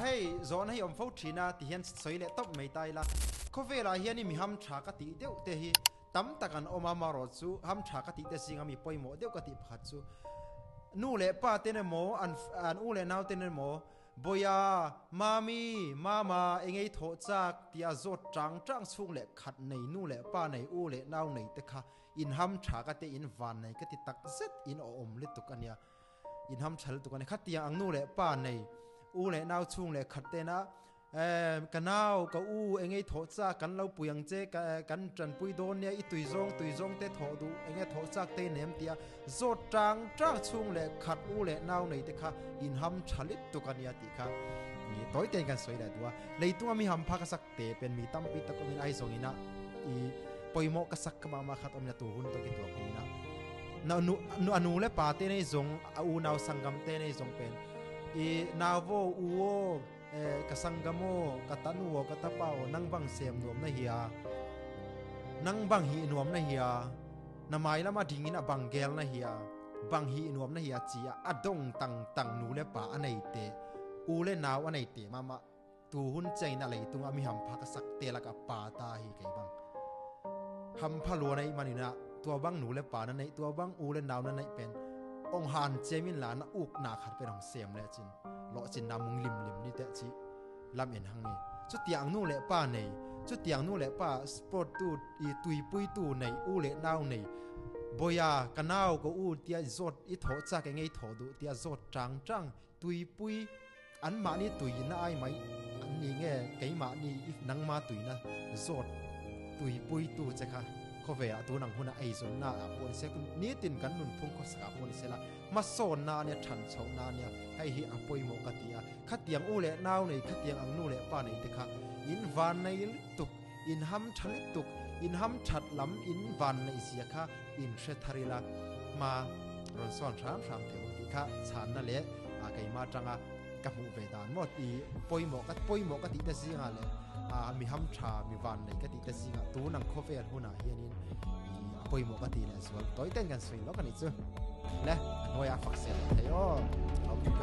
ให้โซนให้อมฟูทีนาที่เห็นสวยเละตบไม่ตายละเขาเวลาเฮียนี่มีห้ำฉากติเดียวเตหีตั้มตะกันอมามารอดซูห้ำฉากติเตสิงามีปอยโมเดียวกติพัดซูนู่เละป้าเตนโมอันอูเละนาวเตนโมบอยามามีมาเองไอโถจากที่อาจจังสูงเละขัดในนู่เละป้าในอูเละนาวในแต่ค่ะอินห้ำฉากติอินวันในกติตักเซตอินอมลิตุกันเนี่ยอินห้ำฉากตุกันเนี่ยขัดที่อังนู่เละป้าในอูเละนาวสูงเละขัดเตนะกันนาวกับอูเองไอโถจากกันเราปุยังเจกันจันปุยโดนเนี่ยอีตุยซงเตโถดูเองไอโถจากเตเนมเตียโจจังสูงเละขัดอูเละนาวในแต่ค่ะอินห้ำฉลิตตุกันเนี่ยติค่ะนี่ต่อยเตนกันสวยเลยตัวเลยตัวมีห้ำพักสักเตเป็นมีตั้มปิตะก็มีไอซงอินะอีปอยโมกสักกมาขัดอมยาตูหุ่นตัวกิตัวปีนะนานูเลปาเตในซงอูนาวสังกัมเตในซงเป็นอีนาวโวอูโวกสังกโมกตันูกตะเปานังบังเสียมนวมนะเฮียนังบังหีนวมนะเฮียนาไมละมาดิงินะบังเกลนะเฮียบังหีนวมนะเฮียจีอดงตังนูเลปาอันไหนเตอูเลนาวอันไหนเตมาตูหุ่นใจนะเลยตุงอามีหำพักสักเตละกับปาตาฮีไกบังหำพะลัวในมันนี่นะตัวบังหนูเลปานั่นในตัวบังอูเลนาวนั่นในเป็นองหานเจมินลานะอุกนาขัดเป็นของเสียมเลยจินเลาะจินนามุงลิมนี่แต่จีลำเอ็นหังนี่จุดเตียงนู่เละป้าในจุดเตียงนู่เละป้าสปอร์ตตูอีตุยปุยตูในอูเละนาวในบอยากันนาวก็อูเตียจดอีโถจากไงโถดูเตียจดจังตุยปุยอันมานี่ตุยน่าไอไหมอันนี้ไงไก่มานี่นังมาตุยนะจดตุยปุยตูจะค่ะเขาเวียตัวนังหุ่นไอซนน่าปนเสกุนี่ตินกันนุนพุ่งก็สกัดปนเสละมาโซนนาเนี่ยฉันเฉานาเนี่ยให้ฮีอปอยโมกติยาขัดเตียงอูเละนาวในขัดเตียงอังนูเละป้าในติค่ะอินวันในลิตุกอินห้ำฉลิตุกอินห้ำฉัดล้ำอินวันในเสียค่ะอินเชทาริลามารอนซ้อนสามเทวติค่ะฉันนั่นแหละไก่มาจังกับหูเวดานหมดอีปอยโมกติแต่สิงาเลยมีห้ำชามีวันในกติแต่สิงาตัวนังโคเฟียหุ่นเฮียนินปอยโมกติเลยส่วนต่อยเต้นกันสวยแล้วกันอีกจ้ะและหน่วยฟักเสร็จเฮ้ยอ๋อเราเป็น